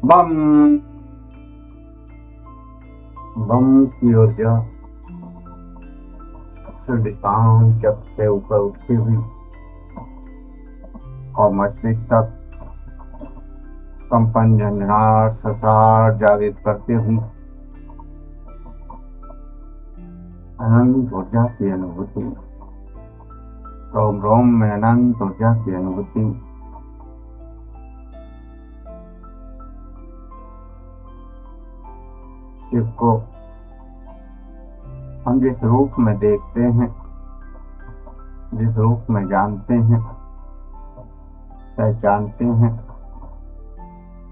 बम। बम की ऊर्जा दिशाओं जब से ऊपर उठती हुई और मस्तिष्क तक कंपन झंझनाहट ससार जागृत करती हुई अनंत ऊर्जा की अनुभूति। रोम रोम में अनंत ऊर्जा की अनुभूति। शिव को हम जिस रूप में देखते हैं, जिस रूप में जानते हैं, पहचानते हैं,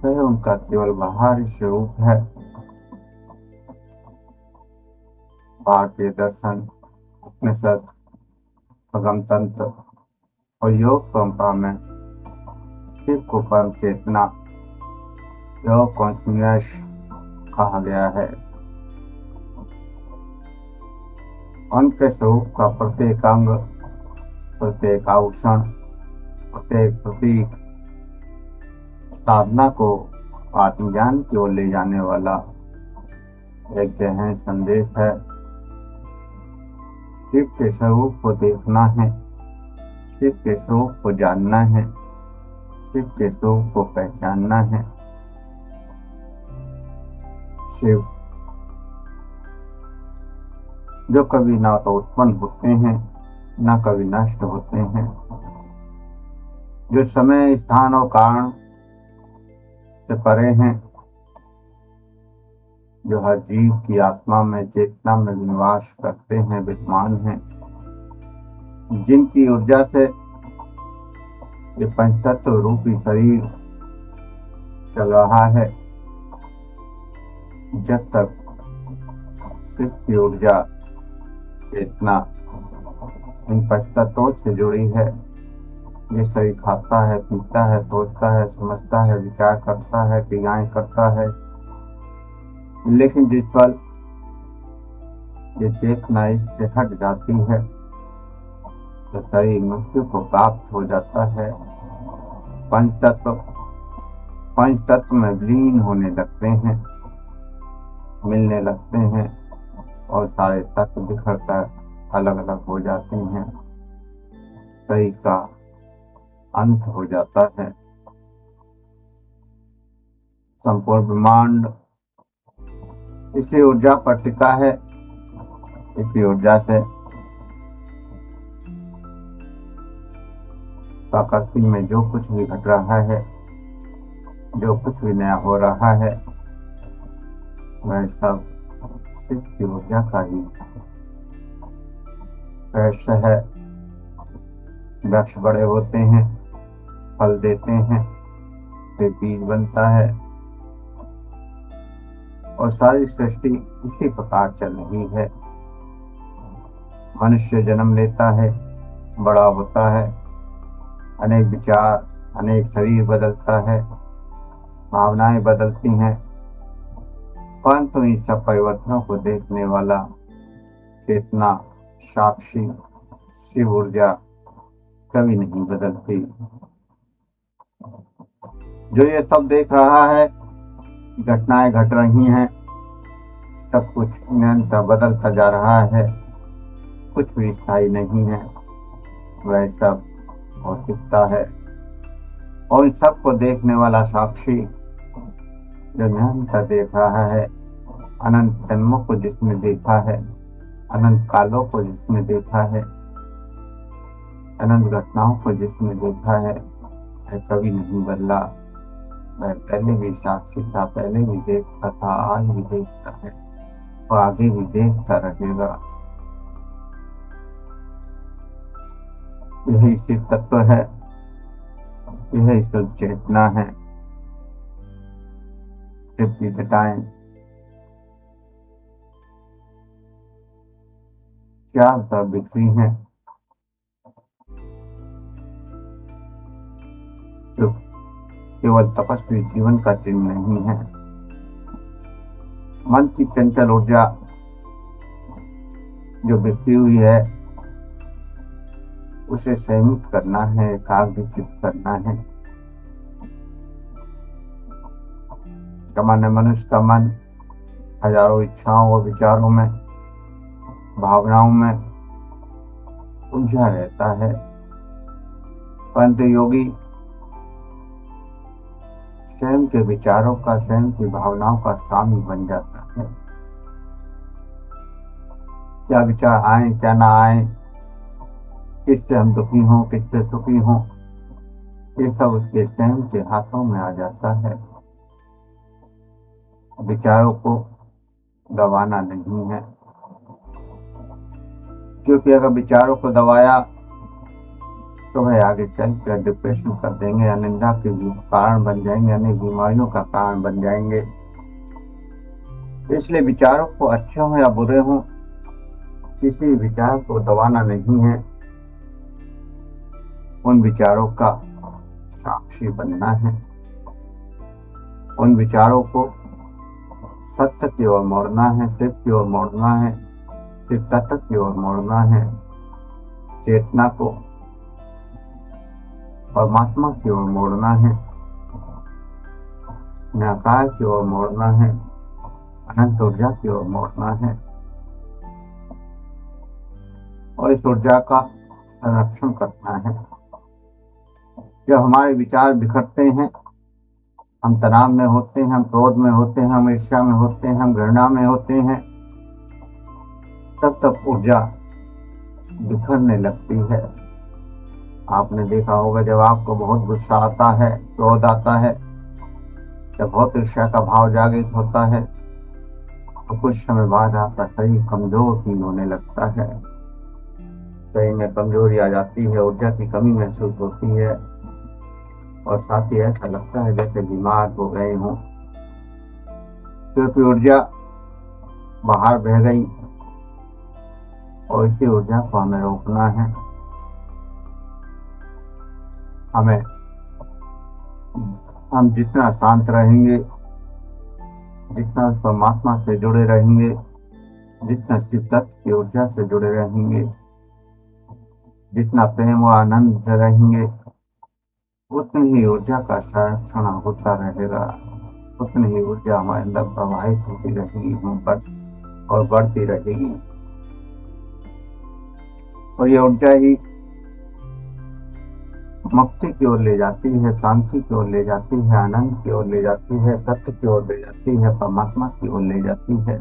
वह उनका केवल बाहरी स्वरूप है। भारतीय दर्शन, उपनिषद, आगम तंत्र और योग परंपरा में शिव को परम चेतना, योग कॉन्शियसनेस कहा गया है। उनके स्वरूप का प्रत्येक अंग, प्रत्येक आभूषण, प्रत्येक प्रतीक साधना को आत्मज्ञान की ओर ले जाने वाला एक गहन संदेश है। शिव के स्वरूप को देखना है, शिव के स्वरूप को जानना है, शिव के स्वरूप को पहचानना है। शिव जो कभी ना तो उत्पन्न होते हैं, ना कभी नष्ट होते हैं, जो समय, स्थान और कारण से परे हैं, जो हर जीव की आत्मा में, चेतना में निवास करते हैं, विद्यमान हैं, जिनकी ऊर्जा से ये पंचतत्व रूपी शरीर चल रहा है। जब तक शिव की ऊर्जा, चेतना इन पंचतत्वों से जुड़ी है, ये शरीर खाता है, पीता है, सोचता है, समझता है, विचार करता है, क्रियाएं करता है, लेकिन जिस पल ये चेतना इससे हट जाती है तो शरीर मृत्यु को प्राप्त हो जाता है। पंचतत्व में विलीन होने लगते हैं, मिलने लगते हैं और सारे तत्व बिखर कर अलग अलग हो जाते हैं। शरीर का अंत हो जाता है। संपूर्ण ब्रह्मांड इसी ऊर्जा पर टिका है। इसी ऊर्जा से प्रकृति में जो कुछ भी घट रहा है, जो कुछ भी नया हो रहा है, वह सब शिव की ऊर्जा का ही रहस्य है। वृक्ष बड़े होते हैं, फल देते हैं, फिर बीज बनता है और सारी सृष्टि इसी प्रकार चल रही है। मनुष्य जन्म लेता है, बड़ा होता है, अनेक विचार, अनेक शरीर बदलता है, भावनाएं बदलती हैं, परंतु इन सब परिवर्तनों को देखने वाला चेतना, साक्षी शिव ऊर्जा कभी नहीं बदलती। जो ये सब देख रहा है, घटनाएं घट रही हैं, सब कुछ निरंतर बदलता जा रहा है, कुछ भी स्थायी नहीं है, वह सब भौतिकता है। और इन सबको देखने वाला साक्षी जो निरंतर देख रहा है, अनंत जन्मों को जिसने देखा है, अनंत कालों को जिसने देखा है, अनंत घटनाओं को जिसने देखा है, वह कभी नहीं बदला। वह पहले भी साक्षी था, पहले भी देखता था, आज भी देखता है और आगे भी देखता रहेगा। यही शिव तत्व है, यही शुद्ध चेतना है। शिव की जटाएं चारों तरफ बिखरी हैं, जो केवल तपस्वी जीवन का चिन्ह नहीं है। मन की चंचल ऊर्जा जो बिखरी हुई है, उसे संयमित करना है, एकाग्रचित करना है। सामान्य मनुष्य का मन हजारों इच्छाओं और विचारों में, भावनाओं में उलझा रहता है, परंतु योगी स्वयं के विचारों का, स्वयं की भावनाओं का स्वामी बन जाता है। क्या विचार आए क्या ना आए, किससे हम दुखी हों किससे सुखी हों, ये सब उसके स्वयं के हाथों में आ जाता है। विचारों को दबाना नहीं है, क्योंकि अगर विचारों को दबाया तो वह आगे चलकर डिप्रेशन कर देंगे, अनिंदा के कारण बन जाएंगे, अनेक बीमारियों का कारण बन जाएंगे। इसलिए विचारों को अच्छे हों या बुरे हों, किसी विचार को दबाना नहीं है, उन विचारों का साक्षी बनना है, उन विचारों को सत्य की ओर मोड़ना है, शिव की ओर मोड़ना है, शिव तत्व की ओर मोड़ना है, चेतना को परमात्मा की ओर मोड़ना है, निराकार की ओर मोड़ना है, अनंत ऊर्जा की ओर मोड़ना है और इस ऊर्जा का संरक्षण करना है। जब हमारे विचार बिखरते हैं, हम तनाव में होते हैं, हम क्रोध में होते हैं, हम ईर्ष्या में होते हैं, हम घृणा में होते हैं, तब ऊर्जा बिखरने लगती है। आपने देखा होगा जब आपको बहुत गुस्सा आता है, क्रोध आता है, जब बहुत ईर्ष्या का भाव जागृत होता है, तो कुछ समय बाद आपका शरीर कमजोर फील होने लगता है, शरीर में कमजोरी आ जाती है, ऊर्जा की कमी महसूस होती है और साथ ही ऐसा लगता है जैसे बीमार हो गए हों, क्योंकि ऊर्जा बाहर बह गई और इसी ऊर्जा को हमें रोकना है। हम जितना शांत रहेंगे, जितना उस परमात्मा से जुड़े रहेंगे, जितना शिव तत्व की ऊर्जा से जुड़े रहेंगे, जितना प्रेम और आनंद से रहेंगे, उतनी ही ऊर्जा का संरक्षण होता रहेगा, उतनी ही ऊर्जा हमारे अंदर प्रवाहित होती रहेगी और बढ़ती रहेगी। और ये ऊर्जा ही मुक्ति की ओर ले जाती है, शांति की ओर ले जाती है, आनंद की ओर ले जाती है, सत्य की ओर ले जाती है, परमात्मा की ओर ले जाती है।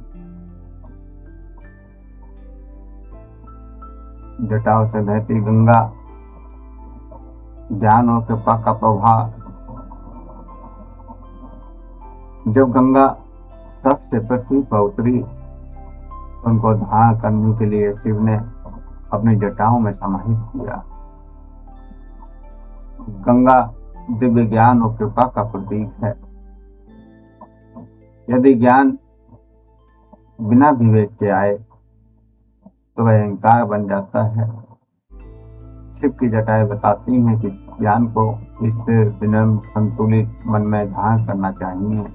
जटाओं से बहती गंगा, ज्ञान और कृपा का प्रभाव। जब गंगा सबसे पृथ्वी पर उतरी, उनको धारण करने के लिए शिव ने अपनी जटाओं में समाहित किया। गंगा दिव्य ज्ञान और कृपा का प्रतीक है। यदि ज्ञान बिना विवेक के आए तो वह अहंकार बन जाता है। शिव की जटाएं बताती हैं कि ज्ञान को स्थिर, विनम्र, संतुलित मन में धारण करना चाहिए।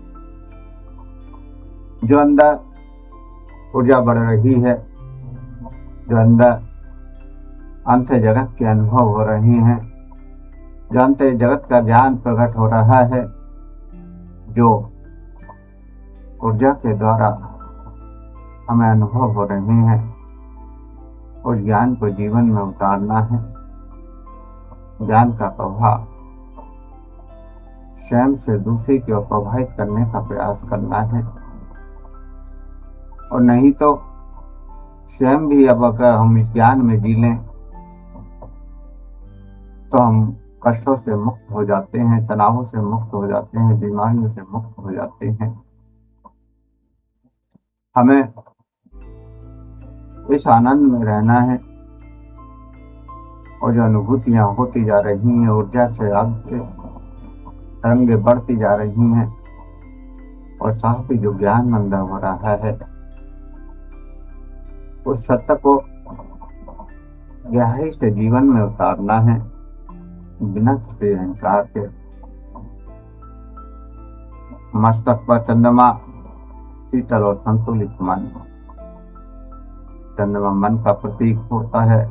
जो अंदर ऊर्जा बढ़ रही है, जो अंदर अंत जगत के अनुभव हो रहे हैं, जो अंत जगत का ज्ञान प्रकट हो रहा है, जो ऊर्जा के द्वारा हमें अनुभव हो रहे हैं, उस ज्ञान को जीवन में उतारना है। ज्ञान का प्रभाव स्वयं से दूसरे की ओर प्रभावित करने का प्रयास करना है, और नहीं तो स्वयं भी अब अगर हम इस ज्ञान में जी लें तो हम कष्टों से मुक्त हो जाते हैं, तनावों से मुक्त हो जाते हैं, बीमारियों से मुक्त हो जाते हैं। हमें इस आनंद में रहना है, और जो अनुभूतियां होती जा रही हैं, ऊर्जा से आगे तरंगे बढ़ती जा रही हैं, और साथ ही जो ज्ञान अंदर हो रहा है, उस सत्य को गहराई से जीवन में उतारना है, बिना किसी अहंकार के। मस्तक पर चंद्रमा, शीतल और संतुलित मन। चंद्रमा मन का प्रतीक होता है।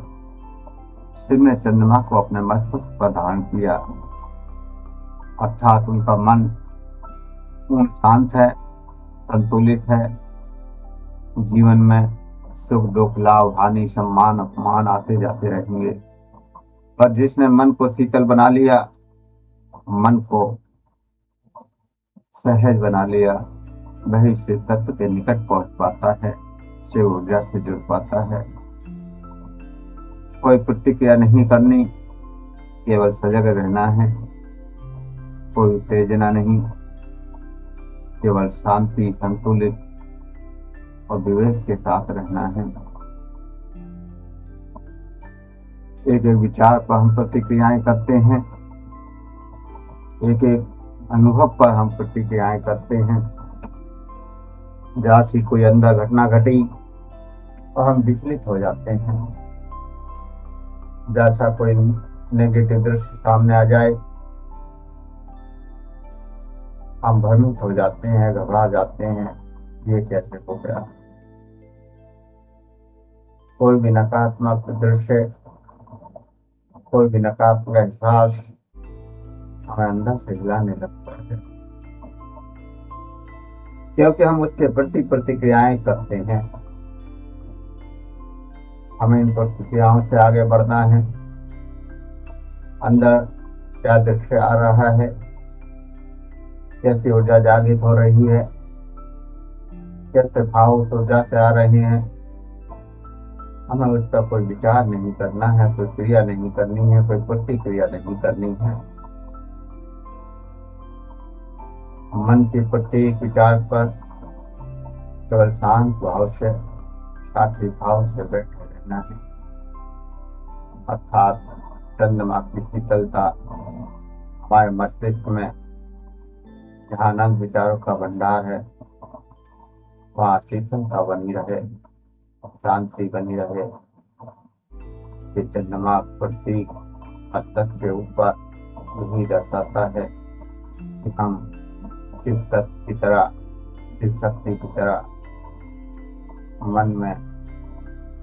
शिव ने चंद्रमा को अपने मस्तक पर धारण किया, अर्थात उनका मन पूर्ण शांत है, संतुलित है। जीवन में सुख दुख लाभ हानि सम्मान अपमान आते जाते रहेंगे, पर जिसने मन को शीतल बना लिया, मन को सहज बना लिया, वही शिव तत्व के निकट पहुंच पाता है, शिव ऊर्जा से जुड़ पाता है। कोई प्रतिक्रिया नहीं करनी, केवल सजग रहना है। कोई उत्तेजना नहीं, केवल शांति संतुलित और विवेक के साथ रहना है। एक एक विचार पर हम प्रतिक्रियाएं करते हैं, एक एक अनुभव पर हम प्रतिक्रियाएं करते हैं। जैसी कोई अंदर घटना घटी और हम विचलित हो जाते हैं, जैसा कोई नेगेटिव दृश्य सामने आ जाए हम भ्रमित हो जाते हैं, घबरा जाते हैं, ये कैसे हो गया। कोई भी नकारात्मक दृश्य, कोई भी नकारात्मक एहसास हमें अंदर से हिलाने लगता है, क्योंकि हम उसके प्रति प्रतिक्रियाएं करते हैं। हमें इन प्रतिक्रियाओं से आगे बढ़ना है। अंदर क्या दृश्य आ रहा है, कैसी ऊर्जा जागृत हो रही है, कैसे भाव उस ऊर्जा से आ रहे हैं, हमें उस पर कोई विचार नहीं करना है, कोई क्रिया नहीं करनी है, कोई प्रतिक्रिया नहीं करनी है। मन के प्रत्येक विचार पर केवल शांत भाव से, साक्षी भाव से बैठे रहना है। अर्थात चंद्रमा की शीतलता हमारे मस्तिष्क में जहाँ अनंत विचारों का भंडार है, वहाँ शीतलता बनी रहे, शांति बनी रहे। ये चंद्रमा प्रतीक मस्तक के ऊपर यही दर्शाता है कि हम शिव तत्व की तरह, शिव शक्ति की तरह मन में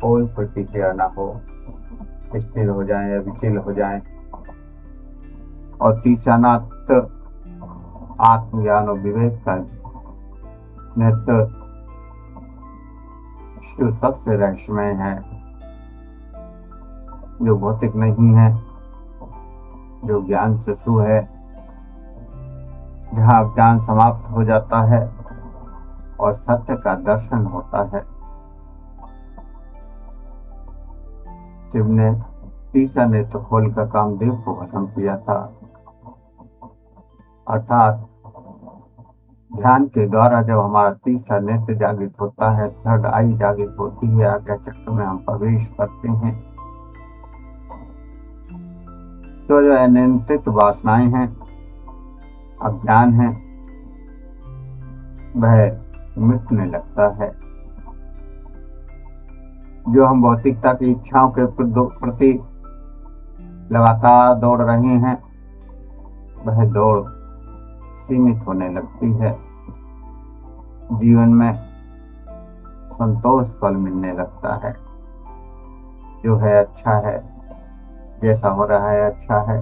कोई प्रतिक्रिया न हो, स्थिर हो जाए या विचल हो जाए। और तीसरा नाथ आत्मज्ञान और विवेक का नेत्र जो सबसे रहस्यमय है, जो भौतिक नहीं है, जो ज्ञान चक्षु है, जहाँ ज्ञान समाप्त हो जाता है और सत्य का दर्शन होता है। शिव ने तीसरा नेत्र खोल कर कामदेव को भस्म किया था। अर्थात ध्यान के द्वारा जब हमारा तीसरा नेत्र जागृत होता है, थर्ड आई जागृत होती है, आज्ञा चक्र में हम प्रवेश करते हैं, तो जो अनियंत्रित वासनाएं हैं, अज्ञान है, वह मिटने लगता है। जो हम भौतिकता की इच्छाओं के प्रति लगातार दौड़ रहे हैं, वह दौड़ सीमित होने लगती है। जीवन में संतोष फल मिलने लगता है। जो है अच्छा है, जैसा हो रहा है अच्छा है,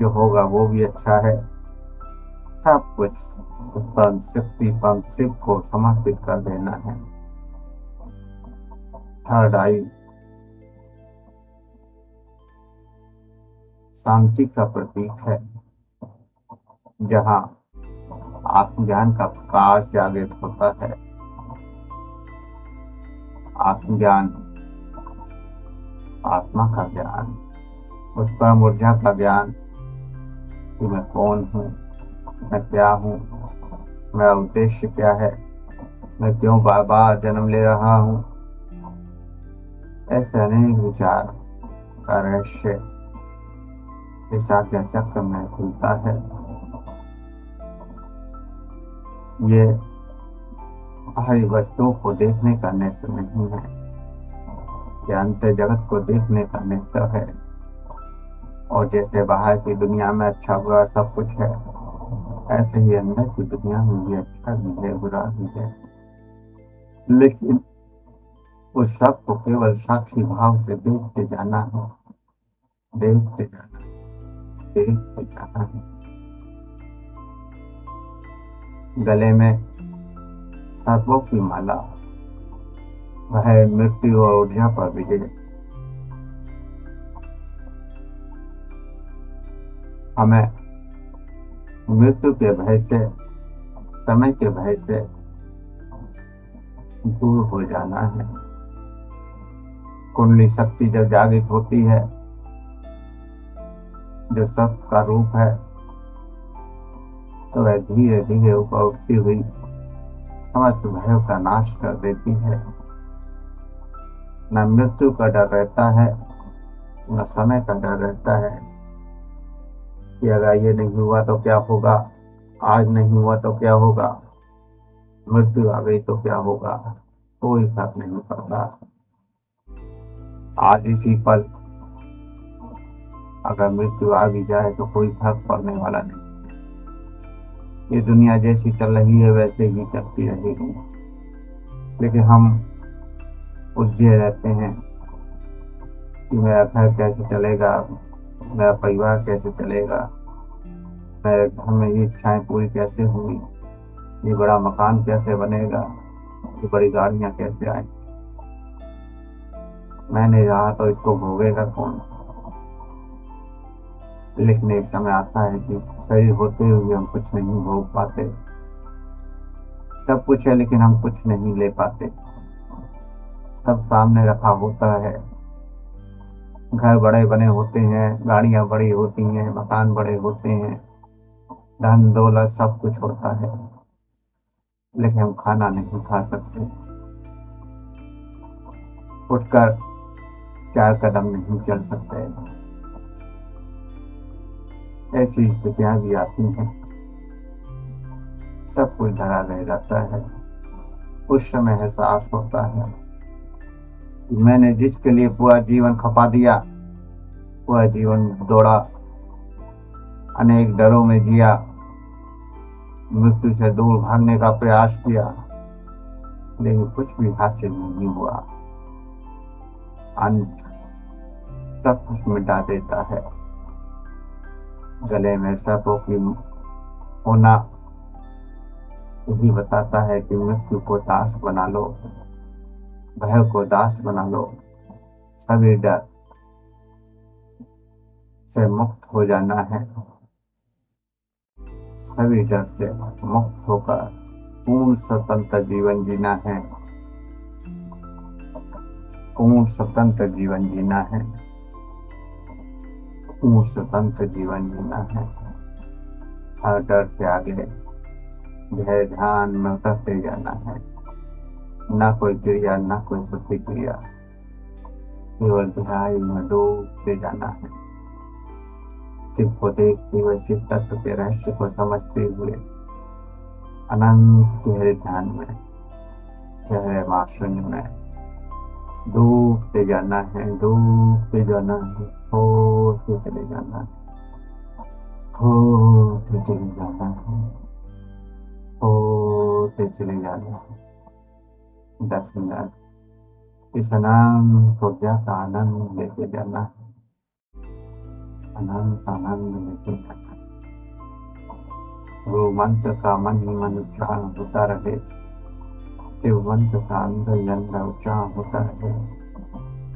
जो होगा वो भी अच्छा है, सब कुछ उस परम शक्ति परम शिव को समर्पित कर देना है। थर्ड आई शांति का प्रतीक है, जहाँ आत्मज्ञान का प्रकाश जागृत होता है। आत्मज्ञान, आत्मा का ज्ञान, उस परम ऊर्जा का ज्ञान कि मैं कौन हूँ, मैं क्या हूँ, मेरा उद्देश्य क्या है, मैं क्यों बार बार जन्म ले रहा हूँ। ऐसे अनेक विचार का रहस्य इस आज्ञा चक्र में खुलता है। ये बाहरी वस्तुओं को देखने का नेत्र नहीं है, ये अंत जगत को देखने का नेत्र है। और जैसे बाहर की दुनिया में अच्छा बुरा सब कुछ है, ऐसे ही अंदर की दुनिया में भी अच्छा भी है, बुरा भी है। लेकिन उस सब को केवल साक्षी भाव से देखते जाना है, देखते जाना है, देखते जाना है। गले में सर्पों की माला, वह मृत्यु और ऊर्जा पर विजय। हमें मृत्यु के भय से, समय के भय से दूर हो जाना है। कुंडली शक्ति जब जागृत होती है, जो सत्य का रूप है, तो वह धीरे धीरे ऊपर उठती हुई समस्त भयों का नाश कर देती है। न मृत्यु का डर रहता है, न समय का डर रहता है कि अगर ये नहीं हुआ तो क्या होगा, आज नहीं हुआ तो क्या होगा, मृत्यु आ गई तो क्या होगा। कोई फर्क नहीं पड़ता। आज इसी पल अगर मृत्यु आ भी जाए तो कोई फर्क पड़ने वाला नहीं। ये दुनिया जैसी चल रही है वैसे ही चलती रहेगी, लेकिन हम उलझे रहते हैं कि मेरा घर कैसे चलेगा, मेरा परिवार कैसे चलेगा, मेरे घर में ये इच्छाएं पूरी कैसे होंगी, ये बड़ा मकान कैसे बनेगा, ये बड़ी गाड़ियां कैसे आए। मैं नहीं रहा तो इसको भोगेगा कौन। लेकिन एक समय आता है कि शरीर होते हुए हम कुछ नहीं भोग पाते। सब कुछ है लेकिन हम कुछ नहीं ले पाते। सब सामने रखा होता है, घर बड़े बने होते हैं, गाड़ियां बड़ी होती हैं, मकान बड़े होते हैं, धन दौलत सब कुछ होता है, लेकिन हम खाना नहीं खा सकते, उठकर 4 कदम नहीं चल सकते। ऐसी स्थितियां भी आती हैं, सब कुछ धरा रह जाता है। उस समय एहसास होता है कि मैंने जिसके लिए पूरा जीवन खपा दिया, पूरा जीवन दौड़ा, अनेक डरों में जिया, मृत्यु से दूर भागने का प्रयास किया, लेकिन कुछ भी हासिल नहीं हुआ। अंत सब कुछ मिटा देता है। गले में सर्पों की होना यही बताता है कि मृत्यु को दास बना लो, भय को दास बना लो। सभी डर से मुक्त हो जाना है, सभी डर से मुक्त होकर पूर्ण स्वतंत्र जीवन जीना है, पूर्ण स्वतंत्र जीवन जीना है, पूर्ण स्वतंत्र जीवन जीना है। हर डर से आगे धैर्य ध्यान में उतरते जाना है। ना कोई क्रिया, ना कोई प्रतिक्रिया, केवल गहराई में डूबते जाना है। शिव को देखते हुए, शिव तत्व के रहस्य को समझते हुए अनंत गहरे ध्यान में, गहरे माशून्य में डूबते जाना है, डूबते जाना है, होते चले जाना है, होते चले जाना है, होते चले जाना है। 10 मिनट इस अनंत ऊर्जा का आनंद लेते जाना है, अनंत आनंद लेते जाना है। वो मंत्र का मन ही मन उच्चारण होता रहे, शिव मंत्र का अंदर अंदर उच्चारण होता रहे,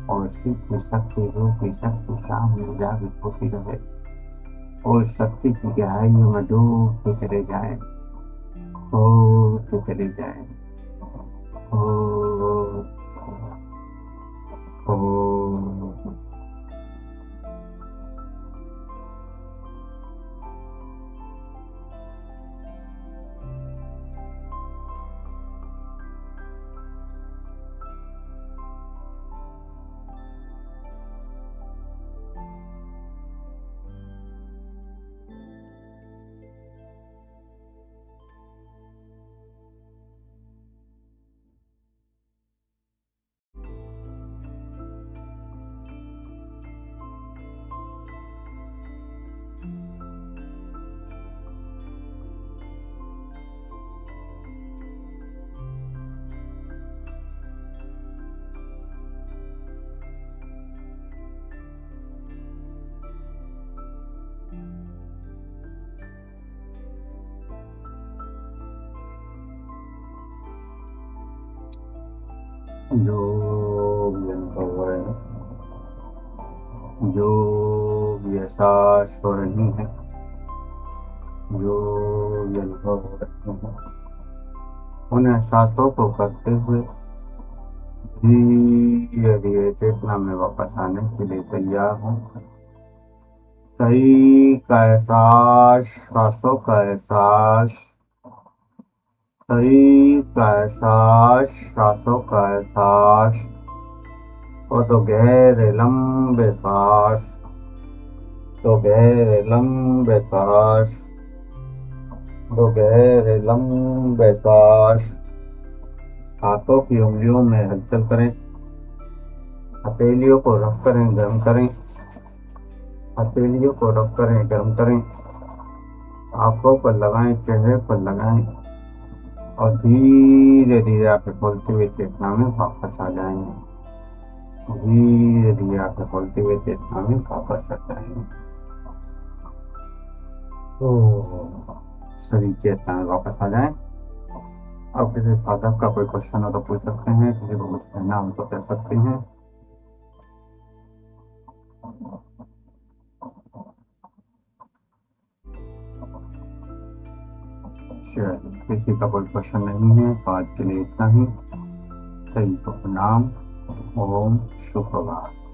और शिव की शक्ति, रूप की शक्ति सामने जागृत होती रहे, और शक्ति की गहराइयों में डूबते चले जाएं, होते चले जाएं, हो, हो। जो भी अनुभव हो रहे हैं, जो भी एहसास हो रही है, जो भी अनुभव हो रहे हैं, उन एहसासों को करते हुए धीरे धीरे चेतना में वापस आने के लिए तैयार हूँ। शरीर का एहसास, श्वासों का एहसास, शरीर का एहसास, श्वासों का एहसास, और तो गहरे लंबे सांस, तो गहरे लंबे सांस, तो गहरे लंबे सांस। हाथों की उंगलियों में हलचल करें, हथेलियों को रख करें, गर्म करें, हथेलियों को रख करें, गर्म करें, आंखों पर लगाएं, चेहरे पर लगाएं, और धीरे धीरे आप खोलते हुए चेतना में वापस आ जाएंगे। धीरे धीरे आप खोलते हुए चेतना में वापस आ जाएंगे। तो शरीर चेतना में वापस आ जाए। अब किसी साधक का कोई क्वेश्चन हो तो पूछ सकते हैं, किसी को कुछ कहना हो तो कह सकते हैं। किसी का कोई क्वेश्चन नहीं है तो आज के लिए इतना ही। सभी को प्रणाम। ओम शुभ प्रभात।